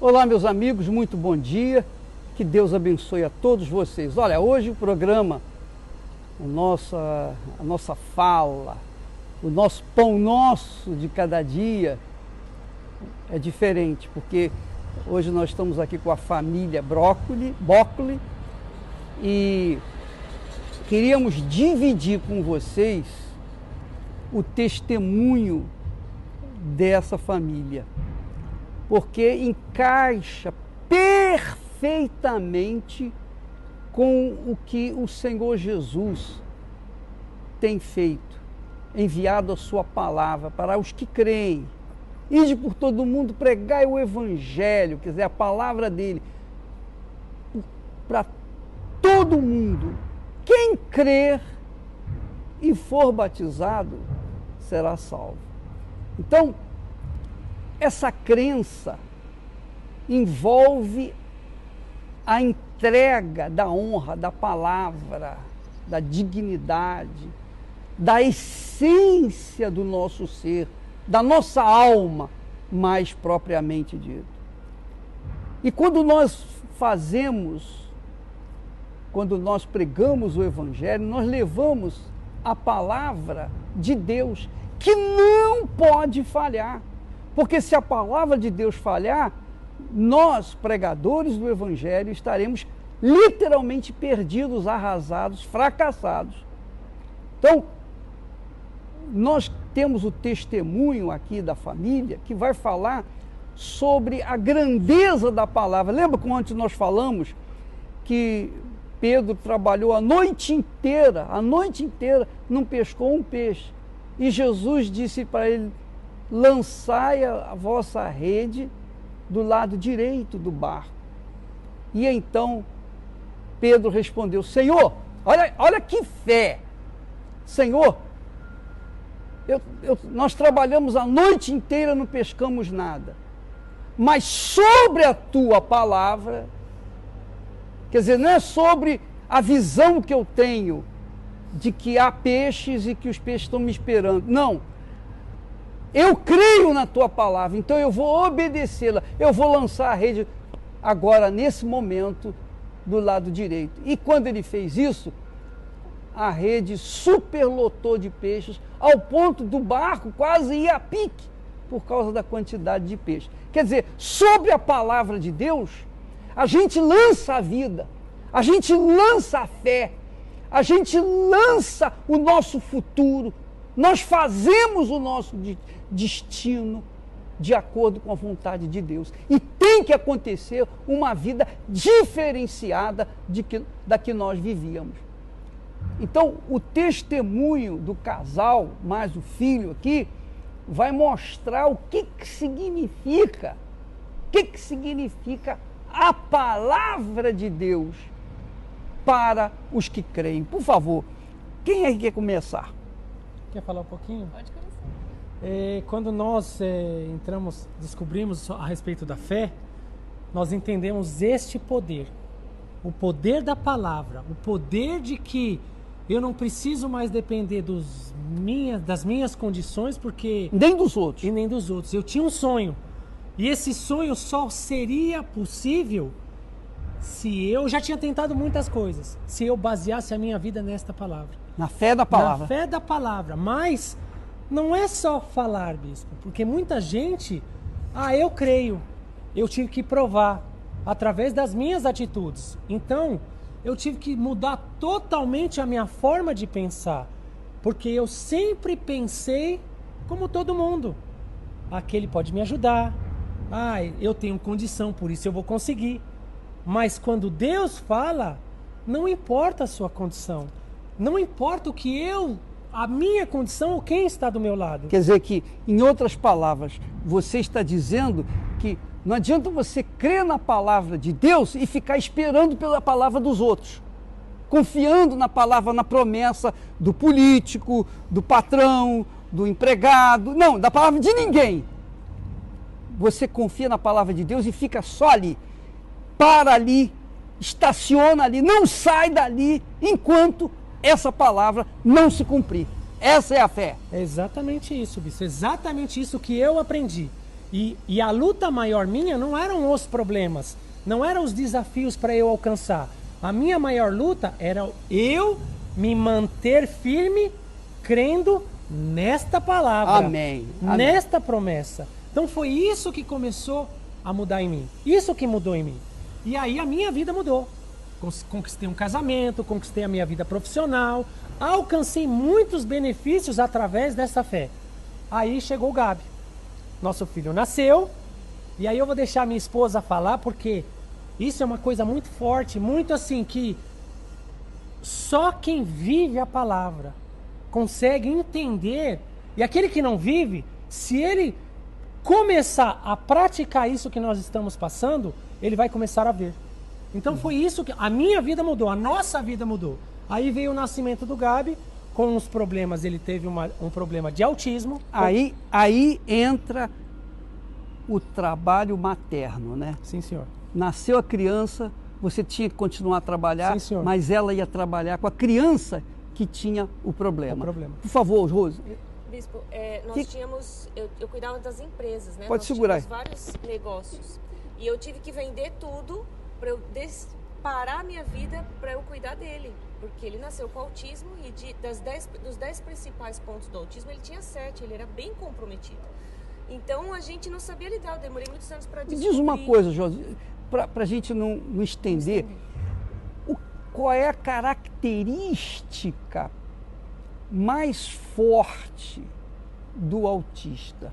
Olá, meus amigos, muito bom dia. Que Deus abençoe a todos vocês. Olha, hoje o programa, a nossa fala, o nosso pão nosso de cada dia é diferente, porque hoje nós estamos aqui com a família Brócoli e queríamos dividir com vocês o testemunho dessa família, porque encaixa perfeitamente com o que o Senhor Jesus tem feito, enviado a sua palavra para os que creem. Ide por todo mundo, pregai o evangelho, quer dizer, a palavra dele, para todo mundo. Quem crer e for batizado será salvo. Então, essa crença envolve a entrega da honra, da palavra, da dignidade, da essência do nosso ser, da nossa alma, mais propriamente dito. E quando nós pregamos o Evangelho, nós levamos a palavra de Deus, que não pode falhar. Porque se a palavra de Deus falhar, nós, pregadores do Evangelho, estaremos literalmente perdidos, arrasados, fracassados. Então, nós temos o testemunho aqui da família que vai falar sobre a grandeza da palavra. Lembra como antes nós falamos que Pedro trabalhou a noite inteira, não pescou um peixe. E Jesus disse para ele: lançai a vossa rede do lado direito do barco. E então Pedro respondeu: Senhor, olha que fé! Senhor, nós trabalhamos a noite inteira, não pescamos nada. Mas sobre a tua palavra, quer dizer, não é sobre a visão que eu tenho de que há peixes e que os peixes estão me esperando. Não. Eu creio na tua palavra, então eu vou obedecê-la. Eu vou lançar a rede agora, nesse momento, do lado direito. E quando ele fez isso, a rede superlotou de peixes, ao ponto do barco quase ir a pique, por causa da quantidade de peixes. Quer dizer, sobre a palavra de Deus, a gente lança a vida, a gente lança a fé, a gente lança o nosso futuro, nós fazemos o nosso destino de acordo com a vontade de Deus. E tem que acontecer uma vida diferenciada da que nós vivíamos. Então, o testemunho do casal, mais o filho aqui, vai mostrar o que significa a palavra de Deus para os que creem. Por favor, quem é que quer começar? Quer falar um pouquinho? Pode começar. Quando nós descobrimos a respeito da fé, nós entendemos este poder. O poder da palavra, o poder de que eu não preciso mais depender das minhas condições, porque... Nem dos outros. E nem dos outros. Eu tinha um sonho. E esse sonho só seria possível se eu já tinha tentado muitas coisas, se eu baseasse a minha vida nesta palavra. Na fé da palavra. Na fé da palavra. Mas não é só falar, bispo, porque muita gente, eu creio, eu tive que provar através das minhas atitudes. Então, eu tive que mudar totalmente a minha forma de pensar, porque eu sempre pensei como todo mundo. Aquele pode me ajudar, eu tenho condição, por isso eu vou conseguir. Mas quando Deus fala, não importa a sua condição, não importa a minha condição ou quem está do meu lado. Quer dizer que, em outras palavras, você está dizendo que não adianta você crer na palavra de Deus e ficar esperando pela palavra dos outros, confiando na palavra, na promessa do político, do patrão, do empregado, não, da palavra de ninguém. Você confia na palavra de Deus e fica só ali, para ali, estaciona ali, não sai dali enquanto essa palavra não se cumprir. Essa é a fé. É exatamente isso, bispo. Exatamente isso que eu aprendi. E a luta maior minha não eram os problemas, não eram os desafios para eu alcançar. A minha maior luta era eu me manter firme, crendo nesta palavra, Amém. nesta promessa. Então foi isso que começou a mudar em mim. Isso que mudou em mim. E aí a minha vida mudou. Conquistei um casamento, conquistei a minha vida profissional, alcancei muitos benefícios através dessa fé. Aí chegou o Gabi. Nosso filho nasceu. E aí eu vou deixar minha esposa falar, porque isso é uma coisa muito forte, muito assim, que só quem vive a palavra consegue entender. E aquele que não vive, se ele começar a praticar isso que nós estamos passando, ele vai começar a ver. Então foi isso que a minha vida mudou, a nossa vida mudou. Aí veio o nascimento do Gabi, com os problemas, ele teve um problema de autismo. Aí entra o trabalho materno, né? Sim, senhor. Nasceu a criança, você tinha que continuar a trabalhar, Sim, senhor. mas ela ia trabalhar com a criança que tinha o problema. Por favor, Rose. Bispo, nós tínhamos, eu cuidava das empresas, né? Pode nós segurar aí. Vários negócios. E eu tive que vender tudo para eu parar a minha vida para eu cuidar dele. Porque ele nasceu com autismo e dos 10 principais pontos do autismo, ele tinha 7, ele era bem comprometido. Então a gente não sabia lidar, eu demorei muitos anos para descobrir. Diz uma coisa, Josi, para a gente não estender. Qual é a característica mais forte do autista?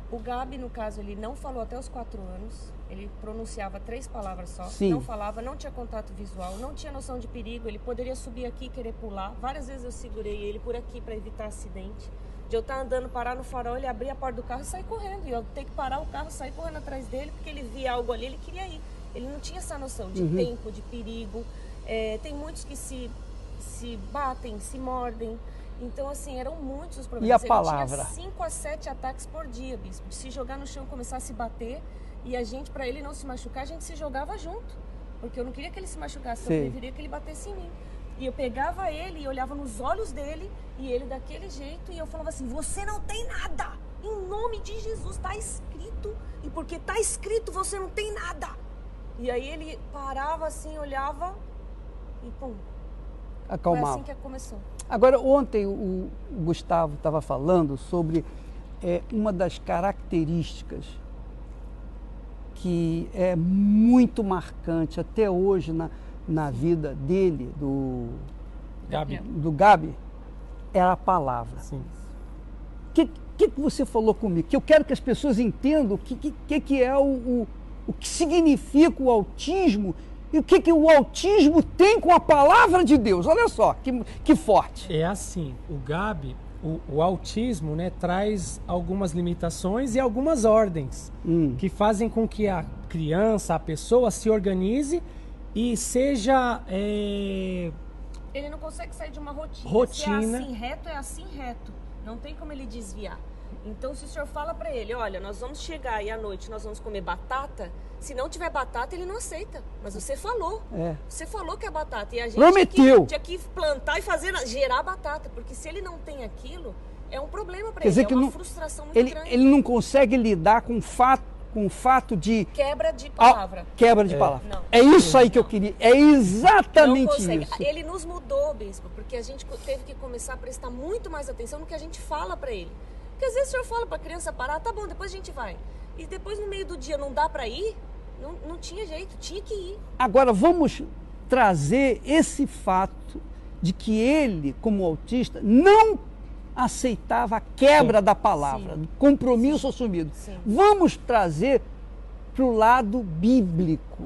O Gabi, no caso, ele não falou até os 4 anos. Ele pronunciava 3 palavras só. Sim. Não falava, não tinha contato visual, não tinha noção de perigo. Ele poderia subir aqui e querer pular. Várias vezes eu segurei ele por aqui para evitar acidente. De eu estar andando, parar no farol, ele abrir a porta do carro e sair correndo. E eu ter que parar o carro, sair correndo atrás dele, porque ele via algo ali, ele queria ir. Ele não tinha essa noção de tempo, de perigo. Tem muitos que se batem, se mordem. Então, assim, eram muitos os problemas. E a palavra? Ele tinha 5 a 7 ataques por dia, bispo. De se jogar no chão, começar a se bater. E a gente, para ele não se machucar, a gente se jogava junto. Porque eu não queria que ele se machucasse, eu preferia que ele batesse em mim. E eu pegava ele e olhava nos olhos dele, e ele daquele jeito, e eu falava assim, você não tem nada! Em nome de Jesus, está escrito. E porque está escrito, você não tem nada. E aí ele parava assim, olhava e pum. Acalmava. Foi assim que começou. Agora, ontem o Gustavo estava falando sobre uma das características que é muito marcante até hoje na vida dele, do Gabi, era a palavra. Sim. O que você falou comigo? Que eu quero que as pessoas entendam o que é o que significa o autismo e o que o autismo tem com a palavra de Deus. Olha só, que forte. É assim, o Gabi, o autismo, né, traz algumas limitações e algumas ordens que fazem com que a criança, a pessoa se organize e seja... Ele não consegue sair de uma rotina. Se é assim reto, é assim reto. Não tem como ele desviar. Então, se o senhor fala para ele, olha, nós vamos chegar e à noite nós vamos comer batata, se não tiver batata, ele não aceita. Mas você falou. Você falou que é batata. E a gente prometeu. Tinha que plantar e gerar batata. Porque se ele não tem aquilo, é um problema para ele. É uma frustração muito grande. Ele não consegue lidar com o fato de... Quebra de palavra. Quebra de palavra. Não. É isso aí que eu queria. É exatamente isso. Ele nos mudou, bispo, porque a gente teve que começar a prestar muito mais atenção no que a gente fala para ele. Porque às vezes o senhor fala para a criança parar, tá bom, depois a gente vai. E depois no meio do dia não dá para ir, não tinha jeito, tinha que ir. Agora vamos trazer esse fato de que ele, como autista, não aceitava a quebra da palavra, do compromisso assumido. Sim. Vamos trazer para o lado bíblico.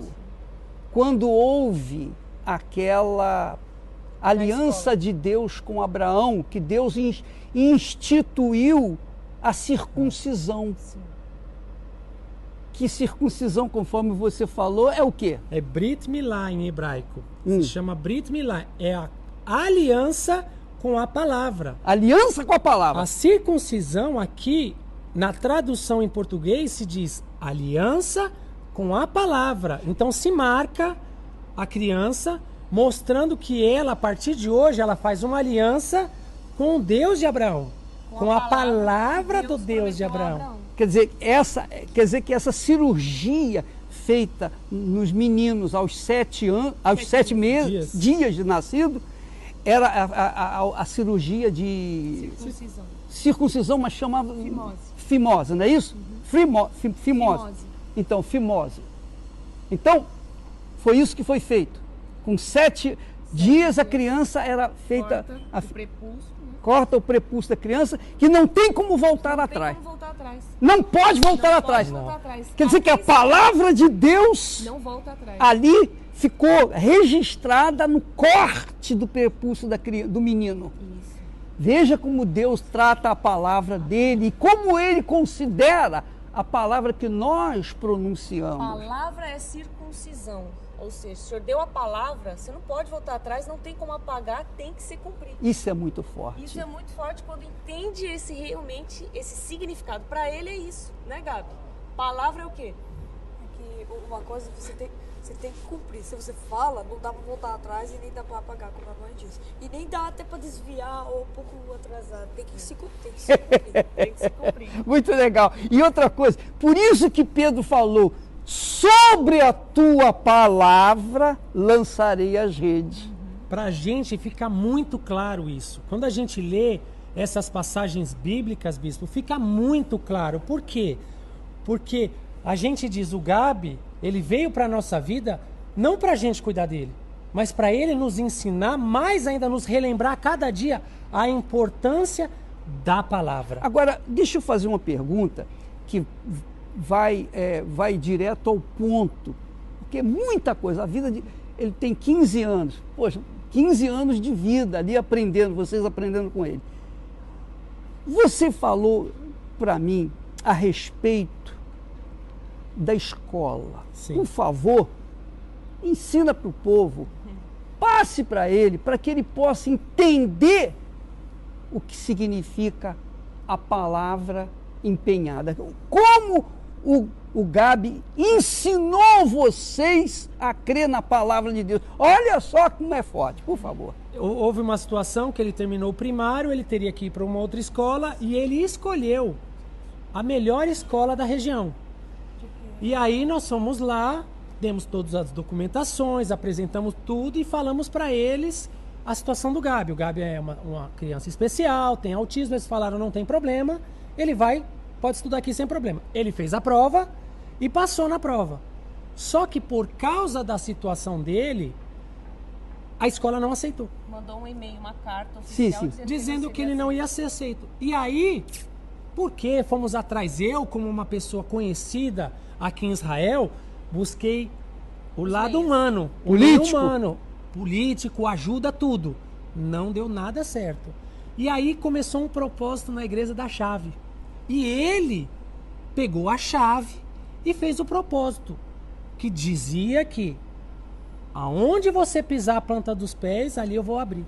Quando houve aquela aliança de Deus com Abraão, que Deus instituiu a circuncisão. Sim. Que circuncisão, conforme você falou, é o quê? É Brit Milá em hebraico. Se chama Brit Milá. É a aliança com a palavra. Aliança com a palavra. A circuncisão aqui, na tradução em português, se diz aliança com a palavra. Então se marca a criança, mostrando que ela, a partir de hoje, ela faz uma aliança com o Deus de Abraão. Com a palavra do Deus de Abraão. Quer dizer que essa cirurgia feita nos meninos aos 7 dias de nascido, era a cirurgia de circuncisão, mas chamava fimose, não é isso? Fimose. Então, fimose. Então, foi isso que foi feito. Com 7 dias a criança era feita... Corta o prepúcio da criança, que não tem como voltar atrás. Não pode voltar atrás. Quer dizer que a palavra de Deus não volta atrás. Ali ficou registrada no corte do prepúcio do menino. Isso. Veja como Deus trata a palavra dele e como ele considera a palavra que nós pronunciamos. A palavra é circuncisão. Ou seja, o Senhor deu a palavra, você não pode voltar atrás, não tem como apagar, tem que ser cumprido. Isso é muito forte. Isso é muito forte quando entende realmente esse significado. Para ele é isso, né, Gabi? Palavra é o quê? É que uma coisa você tem que cumprir. Se você fala, não dá para voltar atrás e nem dá para apagar, como a mãe disse. E nem dá até para desviar ou um pouco atrasar. Tem que se cumprir. Tem que se cumprir. Muito legal. E outra coisa, por isso que Pedro falou, sobre a tua palavra lançarei as redes. Para a gente fica muito claro isso. Quando a gente lê essas passagens bíblicas, bispo, fica muito claro. Por quê? Porque a gente diz, o Gabi, ele veio para a nossa vida não para a gente cuidar dele, mas para ele nos ensinar, mais ainda nos relembrar a cada dia a importância da palavra. Agora, deixa eu fazer uma pergunta que vai direto ao ponto, porque muita coisa, ele tem 15 anos, poxa, 15 anos de vida ali aprendendo, vocês aprendendo com ele. Você falou para mim a respeito da escola. Sim. Por favor, ensina para o povo, passe para ele, para que ele possa entender o que significa a palavra empenhada. Como o Gabi ensinou vocês a crer na palavra de Deus. Olha só como é forte, por favor. Houve uma situação que ele terminou o primário, ele teria que ir para uma outra escola e ele escolheu a melhor escola da região. E aí nós fomos lá, demos todas as documentações, apresentamos tudo e falamos para eles a situação do Gabi. O Gabi é uma criança especial, tem autismo, eles falaram não tem problema, ele pode estudar aqui sem problema. Ele fez a prova e passou na prova. Só que por causa da situação dele, a escola não aceitou. Mandou um e-mail, uma carta oficial dizendo que ele não ia ser aceito. E aí, porque fomos atrás, eu como uma pessoa conhecida aqui em Israel, busquei o lado humano, político, ajuda tudo. Não deu nada certo. E aí começou um propósito na igreja da chave. E ele pegou a chave e fez o propósito, que dizia que aonde você pisar a planta dos pés, ali eu vou abrir.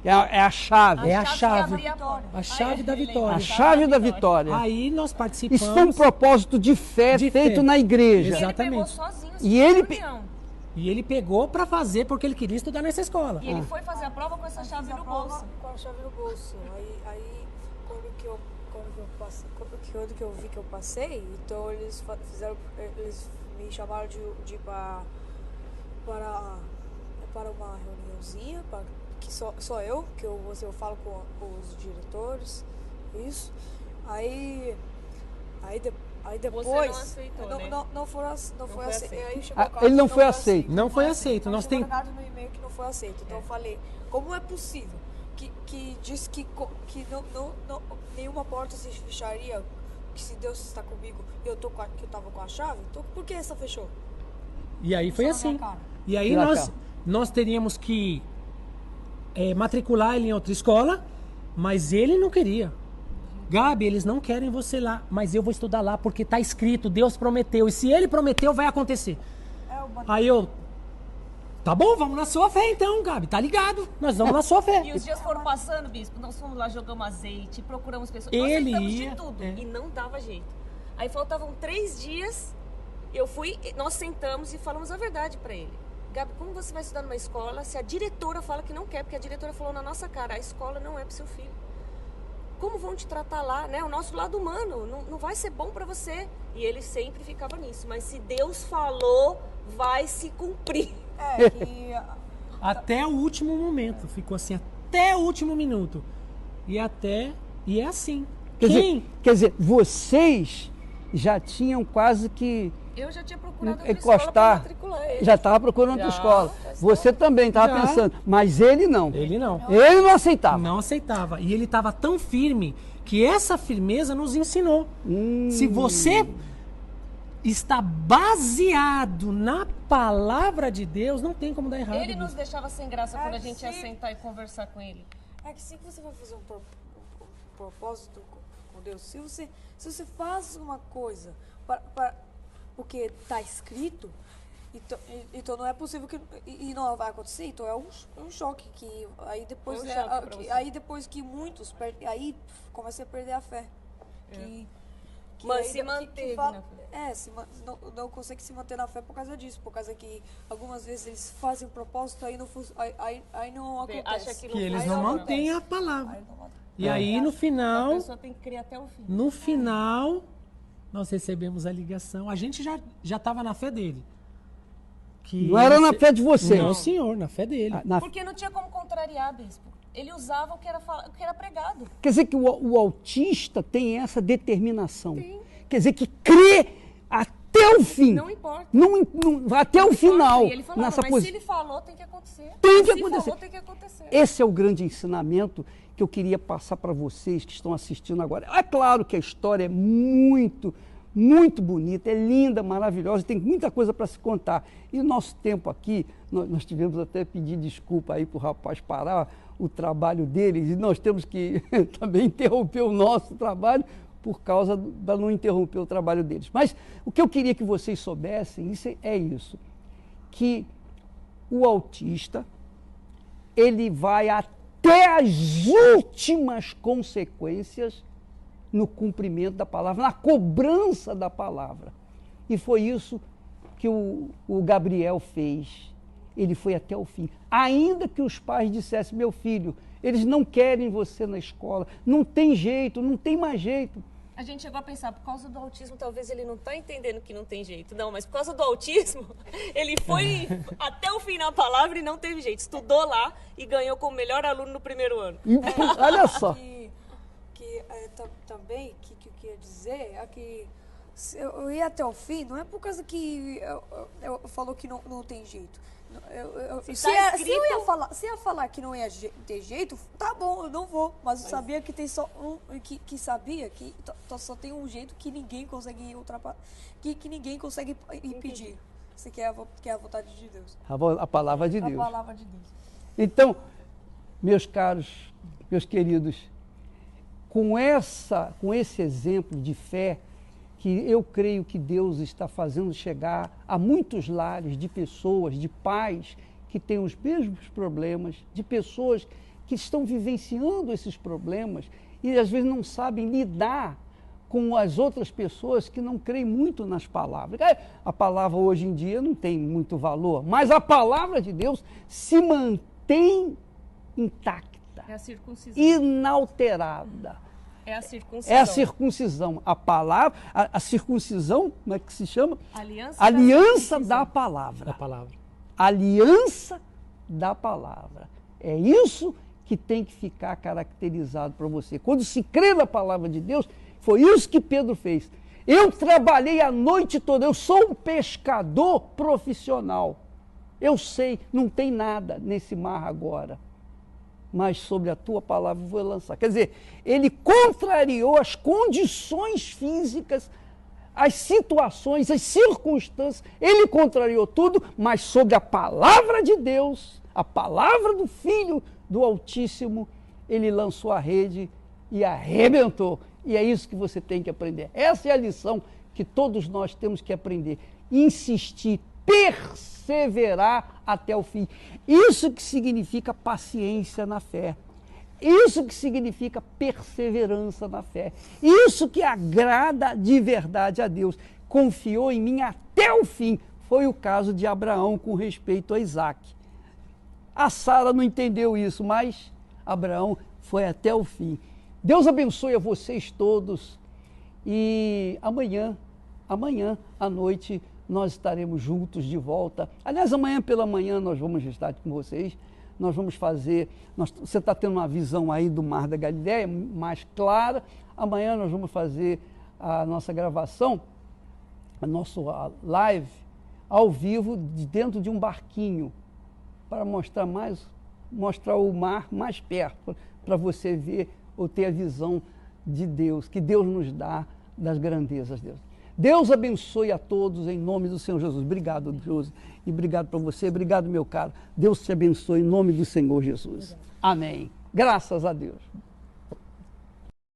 É a chave. É a chave. A chave da vitória. A chave da vitória. Aí nós participamos. Isso foi um propósito de fé feito na igreja. Exatamente. E ele pegou para fazer porque ele queria estudar nessa escola. E ele foi fazer a prova com essa chave no bolso. Com a chave no bolso. Aí quando eu vi que eu passei, então eles me chamaram de ir para uma reuniãozinha, que só eu falo com os diretores, isso. Aí depois você não aceitou, não foi aceito. Ele não foi aceito. Não foi aceito. Nós temos no e-mail que não foi aceito. Então eu falei, como é possível que diz que não nenhuma porta se fecharia, que se Deus está comigo e eu tava com a chave, então por que essa fechou? E aí foi assim. E aí nós teríamos que matricular ele em outra escola, mas ele não queria. Gabi, eles não querem você lá, mas eu vou estudar lá porque está escrito, Deus prometeu. E se ele prometeu, vai acontecer. Aí tá bom, vamos na sua fé então, Gabi, tá ligado? Nós vamos na sua fé. E os dias foram passando, bispo, nós fomos lá, jogamos azeite, procuramos pessoas, nós tentamos de tudo e não dava jeito. Aí faltavam 3 dias, nós sentamos e falamos a verdade para ele. Gabi, como você vai estudar numa escola se a diretora fala que não quer? Porque a diretora falou na nossa cara, a escola não é pro seu filho. como vão te tratar lá, né? O nosso lado humano não vai ser bom para você. E ele sempre ficava nisso. Mas se Deus falou, vai se cumprir. Que Até o último momento. Ficou assim, até o último minuto. E é assim. Quer dizer, vocês já tinham quase que Eu já tinha procurado outra escola para encostar. matricular ele. Já estava procurando outra escola. Você também estava Já. pensando, mas ele não. Ele não. Ele não aceitava. Não aceitava. E ele estava tão firme que essa firmeza nos ensinou. Se você está baseado na palavra de Deus, não tem como dar errado. Ele nos deixava sem graça quando a gente ia sim. sentar e conversar com ele. É que sempre que você vai fazer um propósito com Deus, se você faz uma coisa porque está escrito, então não é possível que e não vai acontecer, então é um choque que aí depois É um choque pra você. aí depois que muitos aí começam a perder a fé. Mas se manteve na fé. Não consegue se manter na fé por causa disso, por causa que algumas vezes eles fazem um propósito, aí não acontece. Acha que Que eles aí não acontece. mantêm a palavra. Aí não acontece. E aí, no A final, pessoa tem que crer até o fim. no final, nós recebemos a ligação. A gente já estava na fé dele. Que Não era na fé de vocês. Não, senhor, na fé dele. Porque não tinha como contrariar, bispo. Ele usava o que era pregado. Quer dizer que o autista tem essa determinação. Quer dizer que crê até o fim. Não importa. Até o final. E ele falava, nessa mas posição. se ele falou, tem que acontecer. Tem que Se acontecer. falou, tem que acontecer. Esse é o grande ensinamento que eu queria passar para vocês que estão assistindo agora. É claro que a história é muito, muito bonita, é linda, maravilhosa, tem muita coisa para se contar. E o nosso tempo aqui, nós tivemos até pedir desculpa aí para o rapaz parar o trabalho deles, e nós temos que também interromper o nosso trabalho por causa da não interromper o trabalho deles. Mas o que eu queria que vocês soubessem é isso, que o autista, ele vai até as últimas consequências no cumprimento da palavra, na cobrança da palavra. E foi isso que o Gabriel fez. Ele foi até o fim. Ainda que os pais dissessem, meu filho, eles não querem você na escola, não tem jeito, não tem mais jeito. A gente chegou a pensar, por causa do autismo, talvez ele não está entendendo que não tem jeito. Não, mas por causa do autismo, ele foi até o fim na palavra e não teve jeito. Estudou lá e ganhou como melhor aluno no primeiro ano. Olha só. Também, que eu queria dizer é que se eu ia até o fim, não é por causa que eu falou que não tem jeito. Se ia falar que não ia ter jeito, tá bom, eu não vou. Mas eu sabia que tem só que sabia que só tem um jeito que ninguém consegue ultrapassar, que ninguém consegue impedir. Isso que é a vontade de Deus. A palavra de Deus. A palavra de Deus. Então, meus caros, meus queridos, com esse exemplo de fé, que eu creio que Deus está fazendo chegar a muitos lares de pessoas, de pais que têm os mesmos problemas, de pessoas que estão vivenciando esses problemas e às vezes não sabem lidar com as outras pessoas que não creem muito nas palavras. A palavra hoje em dia não tem muito valor, mas a palavra de Deus se mantém intacta, É a circuncisão. inalterada. É a circuncisão. É a circuncisão. A palavra, a circuncisão, como é que se chama? Aliança Da palavra. Da palavra. Aliança da palavra. É isso que tem que ficar caracterizado para você. Quando se crê na palavra de Deus, foi isso que Pedro fez. Eu trabalhei a noite toda, eu sou um pescador profissional. Eu sei, não tem nada nesse mar agora, mas sobre a tua palavra vou lançar. Quer dizer, ele contrariou as condições físicas, as situações, as circunstâncias, ele contrariou tudo, mas sobre a palavra de Deus, a palavra do Filho do Altíssimo, ele lançou a rede e arrebentou. E é isso que você tem que aprender. Essa é a lição que todos nós temos que aprender. Insistir, perseverar até o fim. Isso que significa paciência na fé. Isso que significa perseverança na fé. Isso que agrada de verdade a Deus. Confiou em mim até o fim. Foi o caso de Abraão com respeito a Isaac. A Sara não entendeu isso, mas Abraão foi até o fim. Deus abençoe a vocês todos e amanhã à noite, nós estaremos juntos de volta. Aliás, amanhã pela manhã nós vamos estar com vocês. Nós vamos fazer, você está tendo uma visão aí do Mar da Galileia mais clara. Amanhã nós vamos fazer a nossa gravação, a nossa live ao vivo dentro de um barquinho para mostrar o mar mais perto, para você ver ou ter a visão de Deus, que Deus nos dá das grandezas de Deus. Deus abençoe a todos em nome do Senhor Jesus. Obrigado, Deus, e obrigado para você. Obrigado, meu caro. Deus te abençoe em nome do Senhor Jesus. Amém. Graças a Deus.